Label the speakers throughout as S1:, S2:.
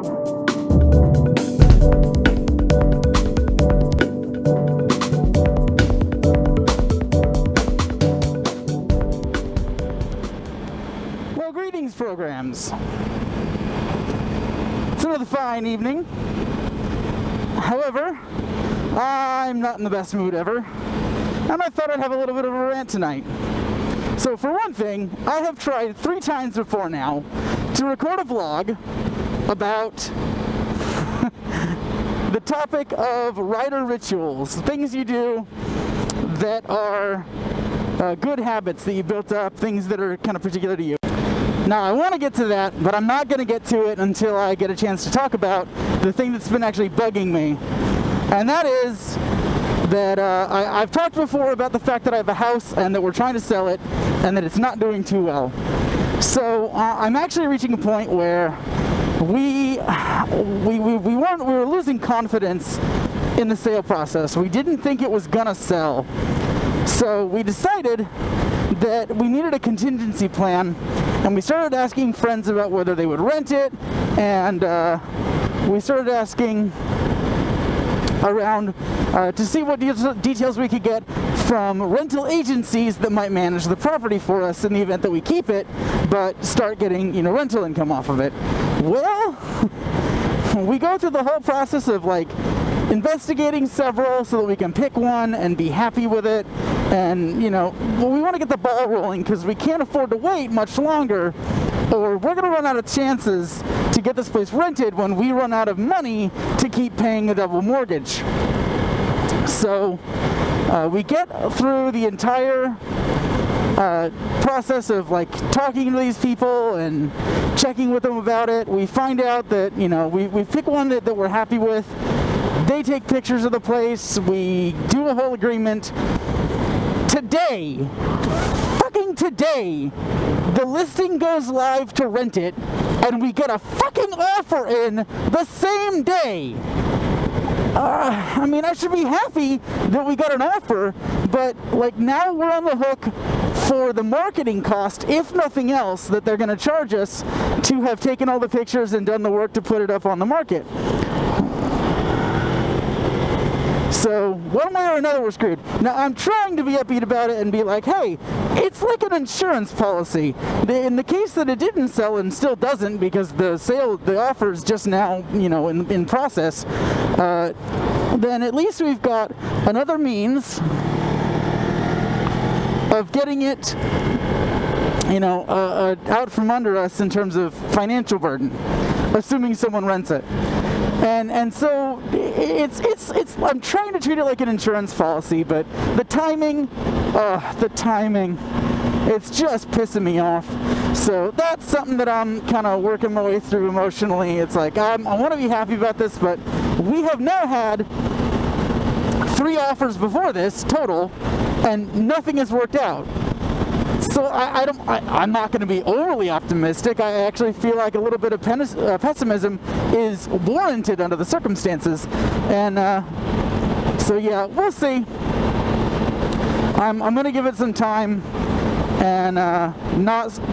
S1: Well, greetings, programs. It's another fine evening. However, I'm not in the best mood ever, and I thought I'd have a little bit of a rant tonight. So for one thing, I have tried 3 times before now to record a vlog about the topic of writer rituals, things you do that are good habits that you built up, things that are kind of particular to you. Now, I want to get to that, but I'm not going to get to it until I get a chance to talk about the thing that's been actually bugging me. And that is that I've talked before about the fact that I have a house and that we're trying to sell it and that it's not doing too well. So I'm actually reaching a point where we were losing confidence in the sale process. We didn't think it was going to sell. So we decided that we needed a contingency plan, and we started asking friends about whether they would rent it, and we started asking around to see what details we could get from rental agencies that might manage the property for us in the event that we keep it, but start getting, rental income off of it. Well, we go through the whole process of investigating several so that we can pick one and be happy with it. And, we want to get the ball rolling because we can't afford to wait much longer, or we're going to run out of chances to get this place rented when we run out of money to keep paying a double mortgage. So we get through the entire process of talking to these people and checking with them about it. We find out that, we pick one that we're happy with. They take pictures of the place. We do a whole agreement. Fucking today, the listing goes live to rent it, and we get a fucking offer in the same day. I should be happy that we got an offer, but now we're on the hook for the marketing cost, if nothing else, that they're going to charge us to have taken all the pictures and done the work to put it up on the market. So, one way or another, we're screwed. Now, I'm trying to be upbeat about it and be like, hey, it's like an insurance policy. In the case that it didn't sell and still doesn't because the offer is just now, in process, then at least we've got another means of getting it, out from under us in terms of financial burden, assuming someone rents it. And so it's I'm trying to treat it like an insurance policy, but the timing, it's just pissing me off. So that's something that I'm kind of working my way through emotionally. It's I want to be happy about this, but we have now had 3 offers before this total, and nothing has worked out. So I'm not going to be overly optimistic. I actually feel like a little bit of pessimism is warranted under the circumstances. And so yeah, we'll see. I'm going to give it some time and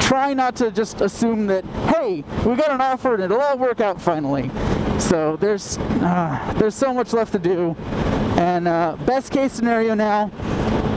S1: try not to just assume that, hey, we got an offer and it'll all work out finally. So there's so much left to do. And best case scenario now,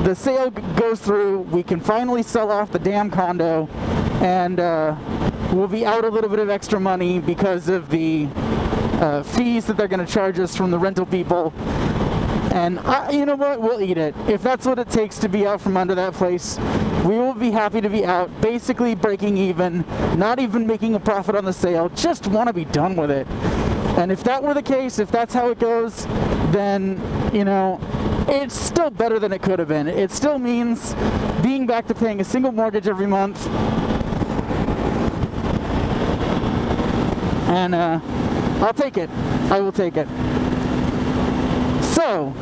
S1: the sale goes through, we can finally sell off the damn condo, and we'll be out a little bit of extra money because of the fees that they're going to charge us from the rental people. And you know what? We'll eat it. If that's what it takes to be out from under that place, we will be happy to be out, basically breaking even, not even making a profit on the sale, just want to be done with it. And if that were the case, if that's how it goes, then, it's still better than it could have been. It still means being back to paying a single mortgage every month. And I'll take it. I will take it. So,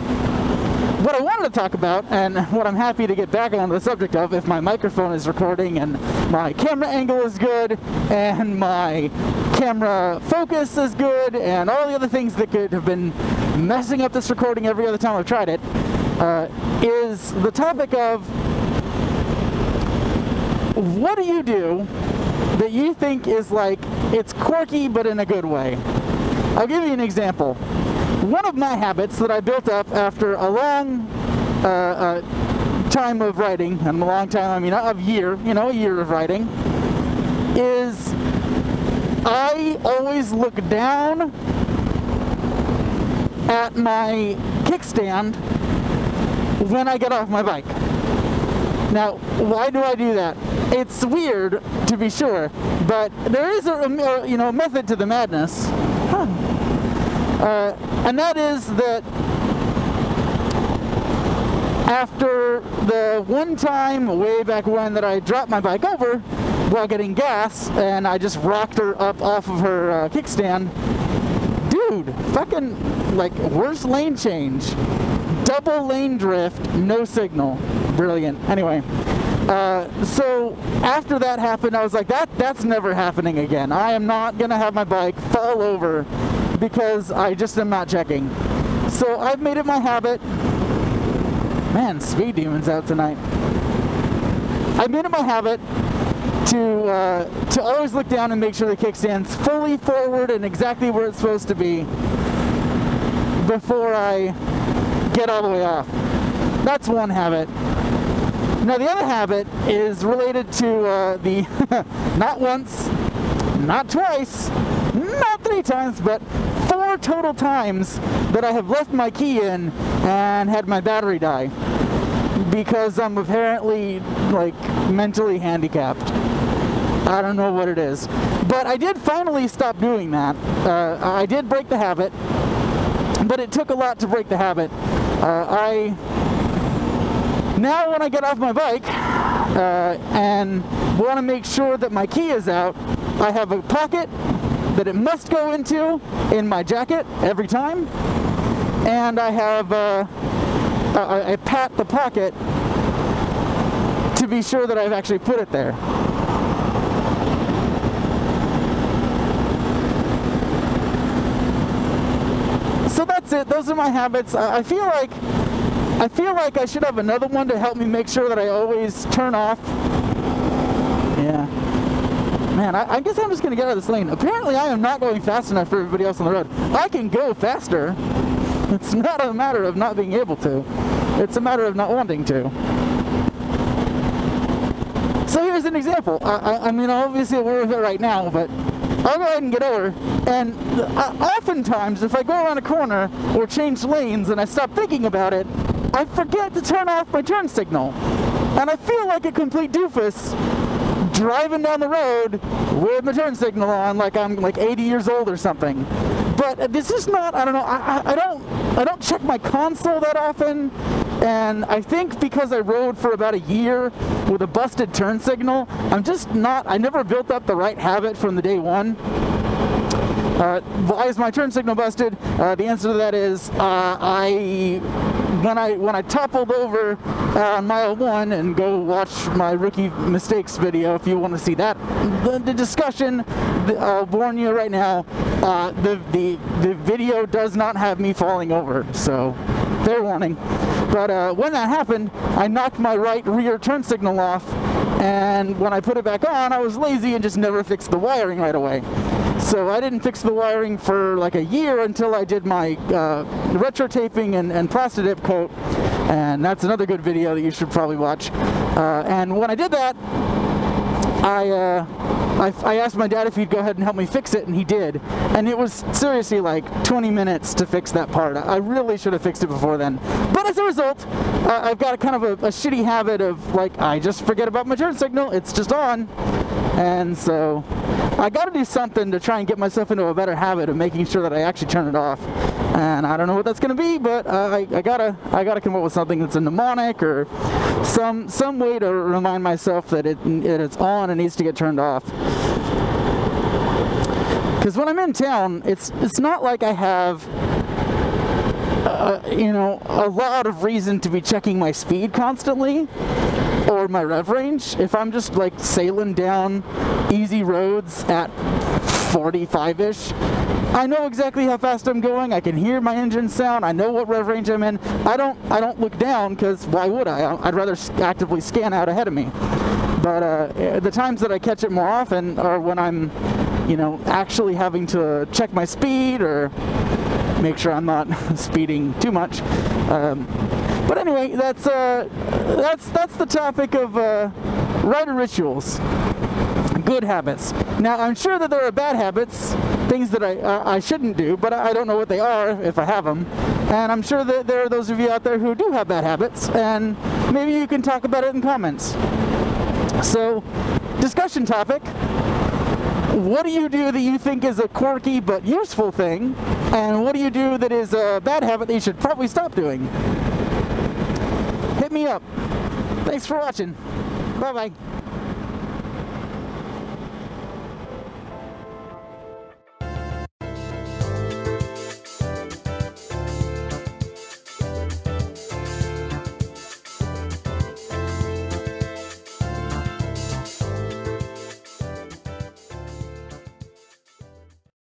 S1: what I wanted to talk about, and what I'm happy to get back on the subject of, if my microphone is recording and my camera angle is good and my camera focus is good and all the other things that could have been messing up this recording every other time I've tried it, is the topic of what do you do that you think is like, it's quirky but in a good way. I'll give you an example. One of my habits that I built up after a long time of writing, and a long time, I mean a year of writing, is I always look down at my kickstand when I get off my bike. Now, why do I do that? It's weird, to be sure, but there is a method to the madness. And that is that after the one time way back when that I dropped my bike over while getting gas and I just rocked her up off of her kickstand, dude, fucking like worst lane change, double lane drift, no signal, brilliant. Anyway, so after that happened, I was like, that's never happening again. I am not gonna have my bike fall over because I just am not checking. So I've made it my habit. Man, Speed Demon's out tonight. I've made it my habit to always look down and make sure the kickstand's fully forward and exactly where it's supposed to be before I get all the way off. That's one habit. Now the other habit is related to the not once, not twice, not 3 times, but 4 total times that I have left my key in and had my battery die because I'm apparently like mentally handicapped. I don't know what it is, but I did finally stop doing that. I did break the habit, but it took a lot to break the habit. Now when I get off my bike and want to make sure that my key is out, I have a pocket that it must go into in my jacket every time, and I have I pat the pocket to be sure that I've actually put it there. So that's it. Those are my habits. I feel like I should have another one to help me make sure that I always turn off. Yeah. Man, I guess I'm just going to get out of this lane. Apparently, I am not going fast enough for everybody else on the road. I can go faster. It's not a matter of not being able to. It's a matter of not wanting to. So here's an example. I mean, obviously we're with it right now, but I'll go ahead and get over. And oftentimes, if I go around a corner or change lanes and I stop thinking about it, I forget to turn off my turn signal. And I feel like a complete doofus driving down the road with my turn signal on like I'm like 80 years old or something. But this is not, I don't know, I don't check my console that often. And I think because I rode for about a year with a busted turn signal, I never built up the right habit from the day one. Why is my turn signal busted? The answer to that is when I toppled over on mile 1, and go watch my rookie mistakes video if you want to see that. The discussion, I'll warn you right now, the video does not have me falling over, so fair warning. But when that happened, I knocked my right rear turn signal off, and when I put it back on, I was lazy and just never fixed the wiring right away. So I didn't fix the wiring for like a year until I did my retro taping and plastidip coat, and that's another good video that you should probably watch. And when I did that, I asked my dad if he'd go ahead and help me fix it, and he did. And it was seriously like 20 minutes to fix that part. I really should have fixed it before then. But as a result, I've got a kind of a shitty habit of like, I just forget about my turn signal. It's just on. And so I got to do something to try and get myself into a better habit of making sure that I actually turn it off. And I don't know what that's going to be, but I gotta come up with something that's a mnemonic or some way to remind myself that it's on and needs to get turned off. Because when I'm in town, it's not like I have a lot of reason to be checking my speed constantly or my rev range. If I'm just like sailing down easy roads at 45-ish, I know exactly how fast I'm going. I can hear my engine sound. I know what rev range I'm in. I don't look down, because why would I? I'd rather actively scan out ahead of me. But the times that I catch it more often are when I'm, you know, actually having to check my speed or make sure I'm not speeding too much. But anyway, that's the topic of rider rituals, good habits. Now, I'm sure that there are bad habits, things that I shouldn't do, but I don't know what they are if I have them. And I'm sure that there are those of you out there who do have bad habits, and maybe you can talk about it in comments. So, discussion topic. What do you do that you think is a quirky but useful thing? And what do you do that is a bad habit that you should probably stop doing? Hit me up. Thanks for watching. Bye-bye.